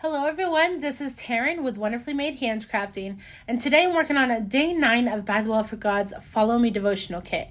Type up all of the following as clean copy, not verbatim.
Hello everyone, this is Taryn with Wonderfully Made Handcrafting, and today I'm working on day 9 of ByTheWell4God's Follow Me devotional kit.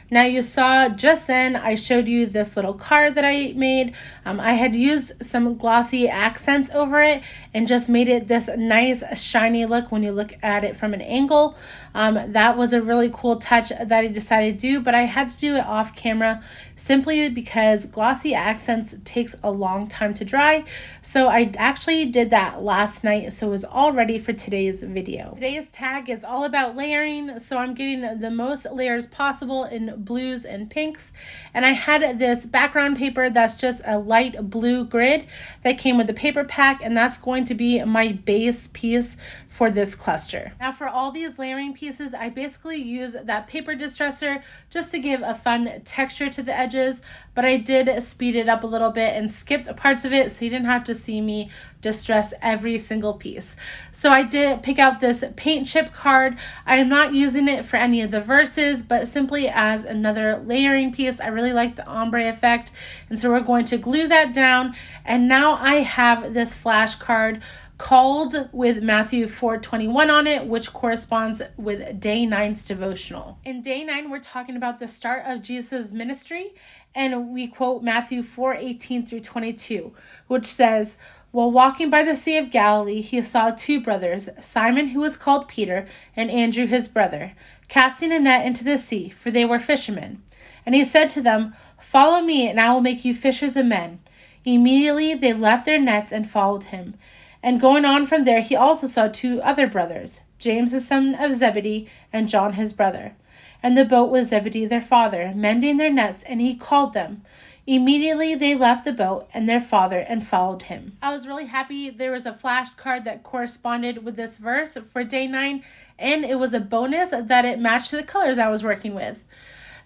Now you saw just then I showed you this little card that I made. I had used some glossy accents over it and just made it this nice shiny look when you look at it from an angle. That was a really cool touch that I decided to do, but I had to do it off camera simply because glossy accents takes a long time to dry. So I actually did that last night, so it was all ready for today's video. Today's tag is all about layering, so I'm getting the most layers possible in blues and pinks, and I had this background paper that's just a light blue grid that came with the paper pack, and that's going to be my base piece for this cluster. Now for all these layering pieces, I basically use that paper distresser just to give a fun texture to the edges, but I did speed it up a little bit and skipped parts of it so you didn't have to see me distress every single piece. So I did pick out this paint chip card. I am not using it for any of the verses, but simply as another layering piece. I really like the ombre effect, and so we're going to glue that down. And now I have this flashcard called with Matthew 4:21 on it, which corresponds with day 9's devotional. In day 9, we're talking about the start of Jesus' ministry, and we quote Matthew 4:18 through 22, which says, "While walking by the Sea of Galilee, he saw two brothers, Simon, who was called Peter, and Andrew his brother, casting a net into the sea, for they were fishermen. And he said to them, 'Follow me, and I will make you fishers of men.' Immediately they left their nets and followed him. And going on from there, he also saw two other brothers, James the son of Zebedee, and John his brother. And the boat with Zebedee their father, mending their nets, and he called them. Immediately they left the boat and their father and followed him." I was really happy there was a flashcard that corresponded with this verse for day 9, and it was a bonus that it matched the colors I was working with.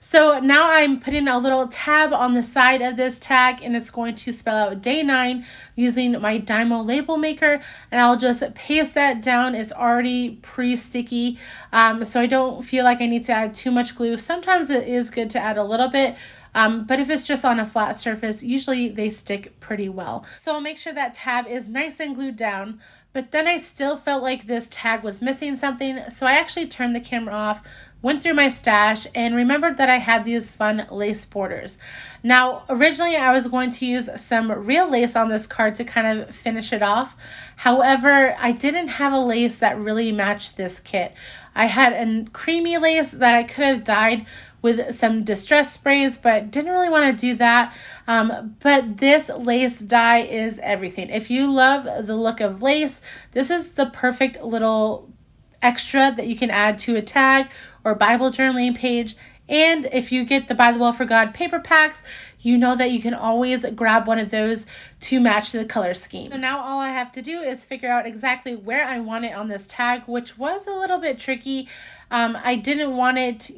So now I'm putting a little tab on the side of this tag, and it's going to spell out day 9 using my Dymo label maker, and I'll just paste that down. It's already pre-sticky, so I don't feel like I need to add too much glue. Sometimes it is good to add a little bit, but if it's just on a flat surface, usually they stick pretty well. So I'll make sure that tab is nice and glued down, but then I still felt like this tag was missing something, so I actually turned the camera off, went through my stash, and remembered that I had these fun lace borders. Now, originally I was going to use some real lace on this card to kind of finish it off. However, I didn't have a lace that really matched this kit. I had a creamy lace that I could have dyed with some distress sprays, but didn't really want to do that. But this lace dye is everything. If you love the look of lace, this is the perfect little extra that you can add to a tag or Bible journaling page. And if you get the ByTheWell4God paper packs, you know that you can always grab one of those to match the color scheme. So now all I have to do is figure out exactly where I want it on this tag, which was a little bit tricky. I didn't want it,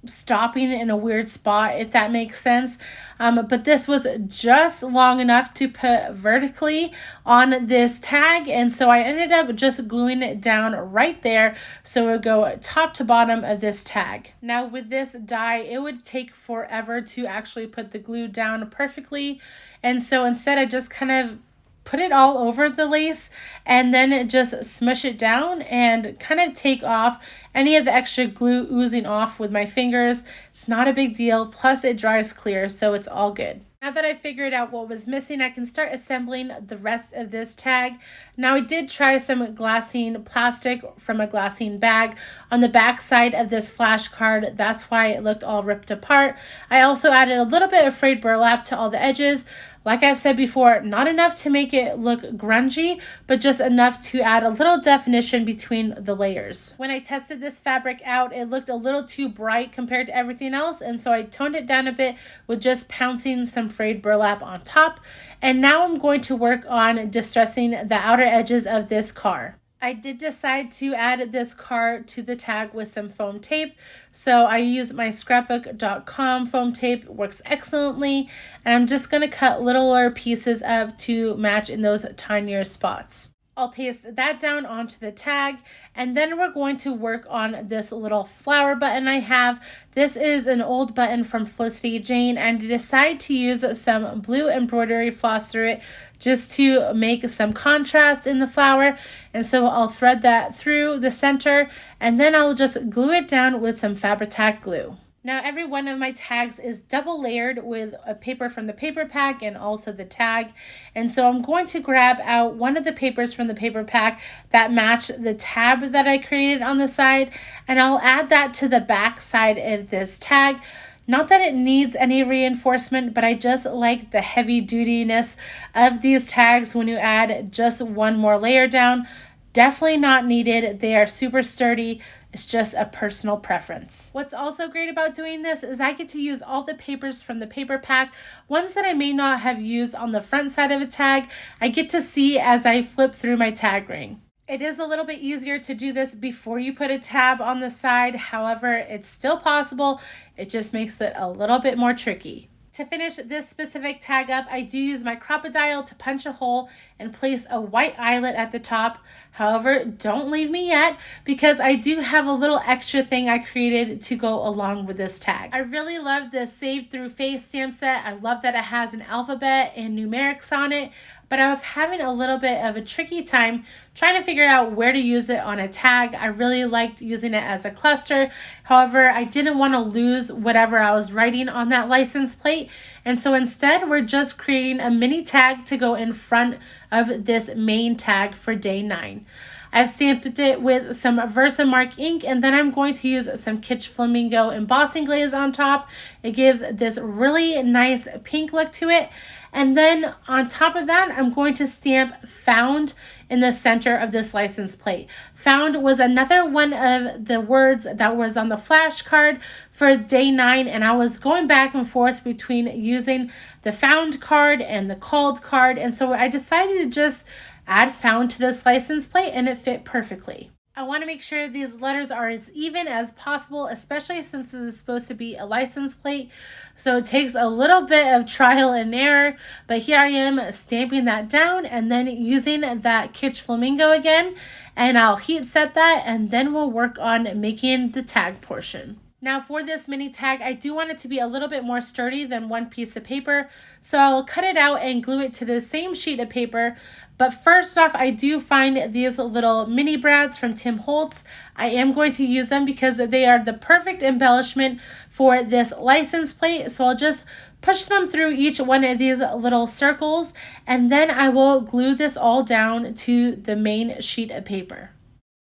stopping in a weird spot, if that makes sense. But this was just long enough to put vertically on this tag, and so I ended up just gluing it down right there so it would go top to bottom of this tag. Now with this die, it would take forever to actually put the glue down perfectly, and so instead I just kind of put it all over the lace and then just smush it down and kind of take off any of the extra glue oozing off with my fingers. It's not a big deal, plus it dries clear, so it's all good. Now that I figured out what was missing, I can start assembling the rest of this tag. Now I did try some glassine plastic from a glassine bag on the back side of this flashcard. That's why it looked all ripped apart. I also added a little bit of frayed burlap to all the edges. Like I've said before, not enough to make it look grungy, but just enough to add a little definition between the layers. When I tested this fabric out, it looked a little too bright compared to everything else, and so I toned it down a bit with just pouncing some frayed burlap on top. And now I'm going to work on distressing the outer edges of this car. I did decide to add this card to the tag with some foam tape. So I use my scrapbook.com foam tape, works excellently. And I'm just going to cut littler pieces up to match in those tinier spots. I'll paste that down onto the tag, and then we're going to work on this little flower button I have. This is an old button from Felicity Jane, and I decided to use some blue embroidery floss through it just to make some contrast in the flower. And so I'll thread that through the center, and then I'll just glue it down with some Fabri-Tac glue. Now every one of my tags is double layered with a paper from the paper pack and also the tag. And so I'm going to grab out one of the papers from the paper pack that match the tab that I created on the side, and I'll add that to the back side of this tag. Not that it needs any reinforcement, but I just like the heavy dutiness of these tags when you add just one more layer down. Definitely not needed. They are super sturdy. It's just a personal preference. What's also great about doing this is I get to use all the papers from the paper pack, ones that I may not have used on the front side of a tag. I get to see as I flip through my tag ring. It is a little bit easier to do this before you put a tab on the side. However, it's still possible. It just makes it a little bit more tricky. To finish this specific tag up, I do use my Crocodile to punch a hole and place a white eyelet at the top. However, don't leave me yet, because I do have a little extra thing I created to go along with this tag. I really love the Save Through Face stamp set. I love that it has an alphabet and numerics on it, but I was having a little bit of a tricky time trying to figure out where to use it on a tag. I really liked using it as a cluster. However, I didn't want to lose whatever I was writing on that license plate. And so instead, we're just creating a mini tag to go in front of this main tag for day 9. I've stamped it with some Versamark ink, and then I'm going to use some Kitsch Flamingo embossing glaze on top. It gives this really nice pink look to it. And then on top of that, I'm going to stamp Found in the center of this license plate. Found was another one of the words that was on the flashcard for day 9, and I was going back and forth between using the Found card and the Called card, and so I decided to just add Found to this license plate, and it fit perfectly. I want to make sure these letters are as even as possible, especially since this is supposed to be a license plate. So it takes a little bit of trial and error, but here I am stamping that down and then using that Kitsch Flamingo again, and I'll heat set that, and then we'll work on making the tag portion. Now for this mini tag, I do want it to be a little bit more sturdy than one piece of paper, so I'll cut it out and glue it to the same sheet of paper. But first off, I do find these little mini brads from Tim Holtz. I am going to use them because they are the perfect embellishment for this license plate. So I'll just push them through each one of these little circles, and then I will glue this all down to the main sheet of paper.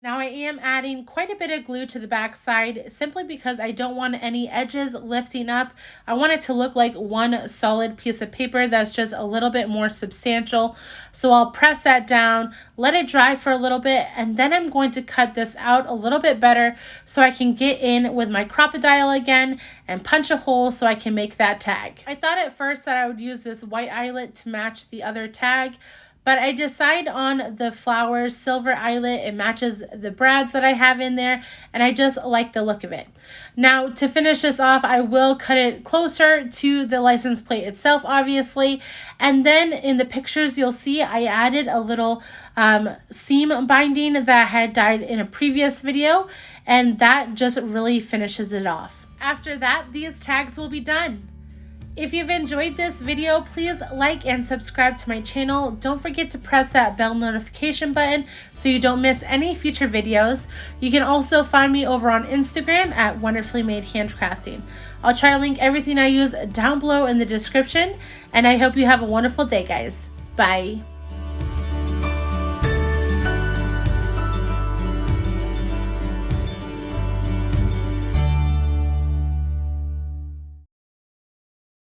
Now I am adding quite a bit of glue to the back side simply because I don't want any edges lifting up. I want it to look like one solid piece of paper that's just a little bit more substantial. So I'll press that down, let it dry for a little bit, and then I'm going to cut this out a little bit better so I can get in with my Crocodile again and punch a hole so I can make that tag. I thought at first that I would use this white eyelet to match the other tag, but I decide on the flower silver eyelet. It matches the brads that I have in there, and I just like the look of it. Now to finish this off, I will cut it closer to the license plate itself, obviously. And then in the pictures, you'll see I added a little seam binding that I had dyed in a previous video, and that just really finishes it off. After that, these tags will be done. If you've enjoyed this video, please like and subscribe to my channel. Don't forget to press that bell notification button so you don't miss any future videos. You can also find me over on Instagram at Wonderfully Made Handcrafting. I'll try to link everything I use down below in the description, and I hope you have a wonderful day, guys. Bye.